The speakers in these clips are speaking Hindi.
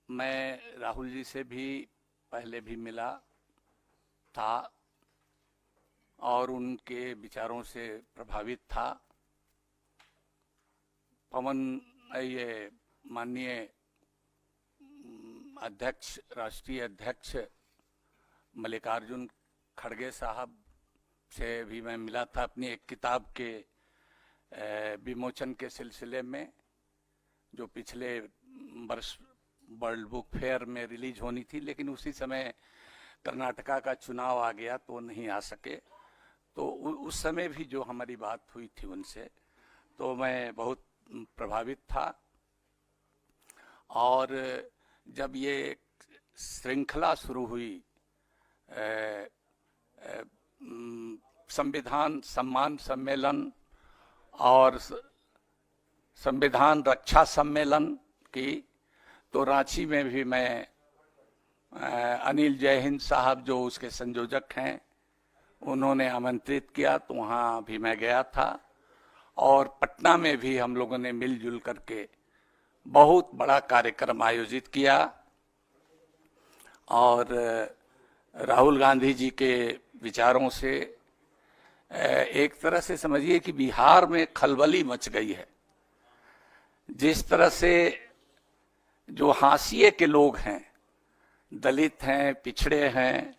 मैं राहुल जी से भी पहले भी मिला था और उनके विचारों से प्रभावित था। पवन ये माननीय अध्यक्ष, राष्ट्रीय अध्यक्ष मल्लिकार्जुन खड़गे साहब से भी मैं मिला था अपनी एक किताब के विमोचन के सिलसिले में, जो पिछले वर्ष वर्ल्ड बुक फेयर में रिलीज होनी थी, लेकिन उसी समय कर्नाटका का चुनाव आ गया तो नहीं आ सके। तो उस समय भी जो हमारी बात हुई थी उनसे, तो मैं बहुत प्रभावित था। और जब ये श्रृंखला शुरू हुई संविधान सम्मान सम्मेलन और संविधान रक्षा सम्मेलन की, तो रांची में भी मैं अनिल जयहिंद साहब जो उसके संयोजक हैं, उन्होंने आमंत्रित किया तो वहाँ भी मैं गया था। और पटना में भी हम लोगों ने मिलजुल करके बहुत बड़ा कार्यक्रम आयोजित किया। और राहुल गांधी जी के विचारों से एक तरह से समझिए कि बिहार में खलबली मच गई है। जिस तरह से जो हाशिए के लोग हैं, दलित हैं, पिछड़े हैं,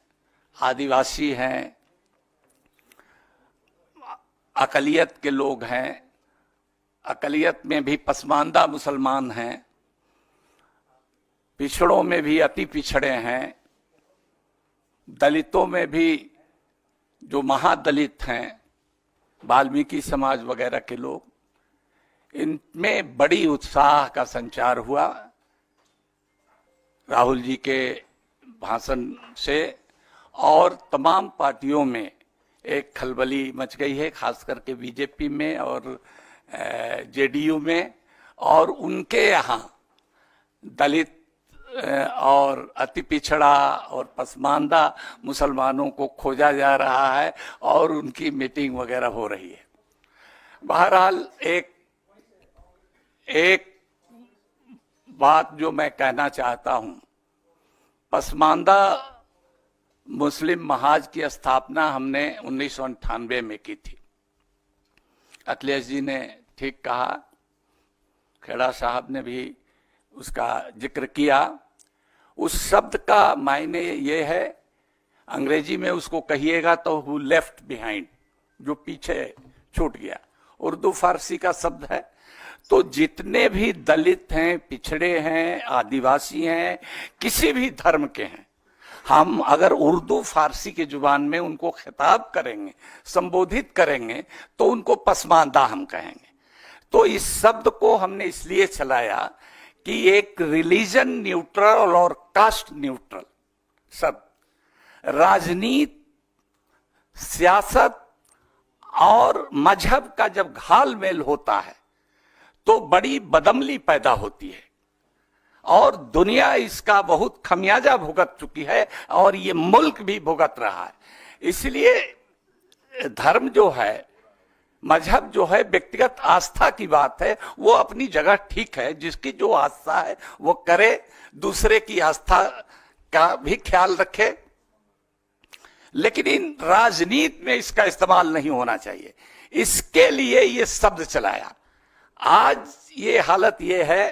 आदिवासी हैं, अकलियत के लोग हैं, अकलियत में भी पसमानदा मुसलमान हैं, पिछड़ों में भी अति पिछड़े हैं, दलितों में भी जो महादलित हैं, वाल्मीकि समाज वगैरह के लोग, इनमें बड़ी उत्साह का संचार हुआ राहुल जी के भाषण से। और तमाम पार्टियों में एक खलबली मच गई है, खास करके बीजेपी में और जेडीयू में। और उनके यहाँ दलित और अति पिछड़ा और पसमानदा मुसलमानों को खोजा जा रहा है और उनकी मीटिंग वगैरह हो रही है। बहरहाल एक बात जो मैं कहना चाहता हूं, पसमानदा मुस्लिम महाज की स्थापना हमने 1998 में की थी। अखिलेश जी ने ठीक कहा, खेड़ा साहब ने भी उसका जिक्र किया। उस शब्द का मायने ये है, अंग्रेजी में उसको कहिएगा तो हु लेफ्ट बिहाइंड, जो पीछे छूट गया। उर्दू फारसी का शब्द है। तो जितने भी दलित हैं, पिछड़े हैं, आदिवासी हैं, किसी भी धर्म के हैं, हम अगर उर्दू फारसी की जुबान में उनको खिताब करेंगे, संबोधित करेंगे, तो उनको पसमानदा हम कहेंगे। तो इस शब्द को हमने इसलिए चलाया कि एक रिलीजन न्यूट्रल और कास्ट न्यूट्रल शब्द, राजनीति, सियासत और मजहब का जब घालमेल होता है तो बड़ी बदअमली पैदा होती है। और दुनिया इसका बहुत खमियाजा भुगत चुकी है और ये मुल्क भी भुगत रहा है। इसलिए धर्म जो है, मजहब जो है, व्यक्तिगत आस्था की बात है, वो अपनी जगह ठीक है। जिसकी जो आस्था है वो करे, दूसरे की आस्था का भी ख्याल रखे, लेकिन इन राजनीति में इसका इस्तेमाल नहीं होना चाहिए। इसके लिए ये शब्द चलाया। आज ये हालत ये है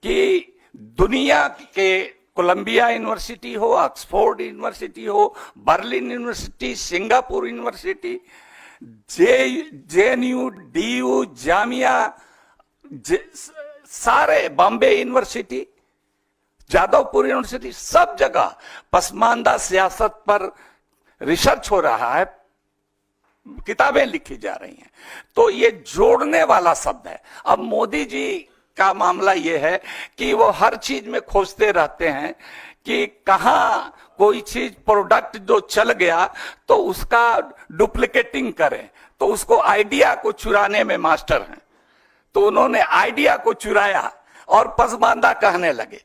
कि दुनिया के कोलंबिया यूनिवर्सिटी हो, ऑक्सफोर्ड यूनिवर्सिटी हो, Berlin university, Singapore university, JNU, DU, Jamia, सारे, बॉम्बे यूनिवर्सिटी, जादवपुर यूनिवर्सिटी, सब जगह पसमानदा सियासत पर रिसर्च हो रहा है, किताबें लिखी जा रही हैं। तो ये जोड़ने वाला शब्द है। अब मोदी जी का मामला ये है कि वो हर चीज में खोजते रहते हैं कि कहां कोई चीज, प्रोडक्ट जो चल गया तो उसका डुप्लीकेटिंग करें, तो उसको आइडिया को चुराने में मास्टर हैं। तो उन्होंने आइडिया को चुराया और पसमानदा कहने लगे।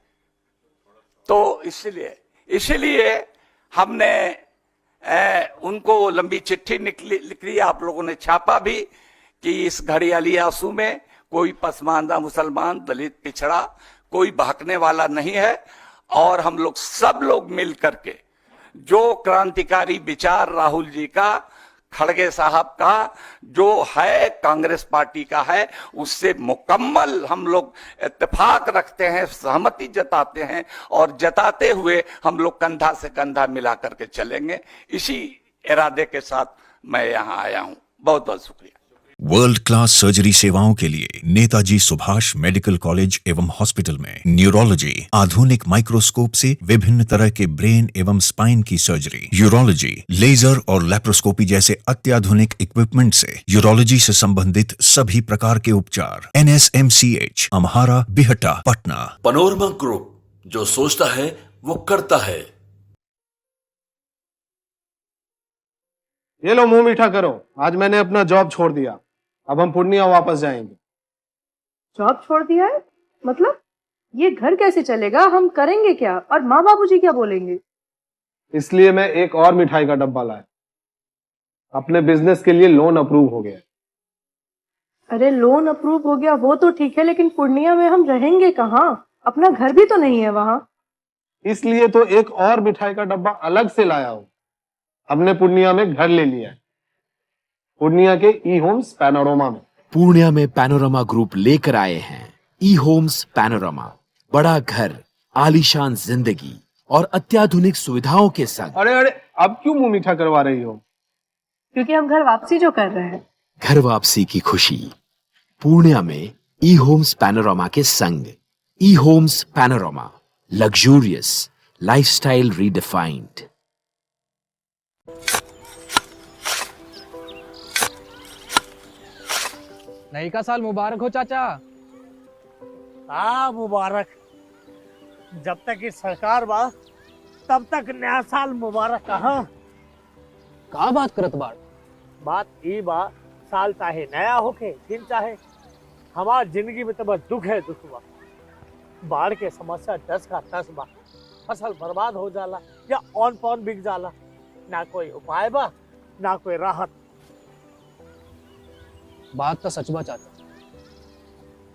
तो इसलिए हमने उनको लंबी चिट्ठी लिख ली, आप लोगों ने छापा भी, कि इस घड़ियाली आंसू में कोई पसमानदा मुसलमान, दलित, पिछड़ा कोई बहकने वाला नहीं है। और हम लोग सब लोग मिल करके जो क्रांतिकारी विचार राहुल जी का, खड़गे साहब का जो है, कांग्रेस पार्टी का है, उससे मुकम्मल हम लोग इत्तेफाक रखते हैं, सहमति जताते हैं और जताते हुए हम लोग कंधा से कंधा मिला करके चलेंगे। इसी इरादे के साथ मैं यहाँ आया हूँ। बहुत बहुत शुक्रिया। वर्ल्ड क्लास सर्जरी सेवाओं के लिए नेताजी सुभाष मेडिकल कॉलेज एवं हॉस्पिटल में न्यूरोलॉजी, आधुनिक माइक्रोस्कोप से विभिन्न तरह के ब्रेन एवं स्पाइन की सर्जरी, यूरोलॉजी, लेजर और लेप्रोस्कोपी जैसे अत्याधुनिक इक्विपमेंट से यूरोलॉजी से संबंधित सभी प्रकार के उपचार। NSMCH, Amhara, Bihta, Patna. Panorama group, जो सोचता है वो करता है। ये लो, मुंह मीठा करो। आज मैंने अपना जॉब छोड़ दिया, अब हम पूर्णिया वापस जाएंगे। जॉब छोड़ दिया है? मतलब ये घर कैसे चलेगा? हम करेंगे क्या? और माँ बाबूजी क्या बोलेंगे? इसलिए मैं एक और मिठाई का डब्बा लाया। अपने बिजनेस के लिए लोन अप्रूव हो गया। अरे लोन अप्रूव हो गया वो तो ठीक है, लेकिन पूर्णिया में हम रहेंगे कहाँ? अपना घर भी तो नहीं है वहाँ। इसलिए तो एक और मिठाई का डब्बा अलग से लाया हूँ। हमने पूर्णिया में घर ले लिया है, पूर्णिया के ई होम्स पैनोरमा में। पूर्णिया में पैनोरमा ग्रुप लेकर आए हैं ई होम्स पैनोरमा। बड़ा घर, आलीशान जिंदगी और अत्याधुनिक सुविधाओं के संग। अरे अरे, अब क्यों मुंह मीठा करवा रही हो? क्योंकि हम घर वापसी जो कर रहे हैं। घर वापसी की खुशी पूर्णिया में ई होम्स पैनोरमा के संग। ई homes Panorama, luxurious lifestyle redefined. नई का साल मुबारक हो चाचा। हाँ मुबारक। जब तक इस सरकार बा तब तक नया साल मुबारक। कहाँ का बात करत बाड़? बात ई बा, साल चाहे नया होके दिन चाहे, हमार जिंदगी में तो बस दुख है, दुख बा। बाढ़ के समस्या 10 का 10 बा। फसल बर्बाद हो जाला या ऑन पॉन बिक जाला। ना कोई उपाय बा ना कोई राहत। बात तो सच बा चाचा।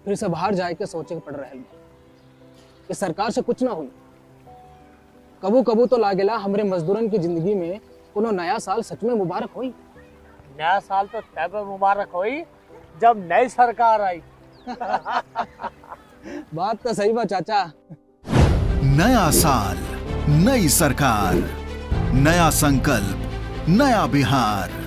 फिर से बाहर जाए के सोचे के पड़ रहे कि सरकार से कुछ ना हुई। कबू कबू तो लागेला हमरे मजदूरन की जिंदगी में कोनो नया साल सच में मुबारक हुई। नया साल तो तब मुबारक हुई जब नई सरकार आई। बात तो सही बा चाचा। नया साल, नई सरकार, नया संकल्प, नया बिहार।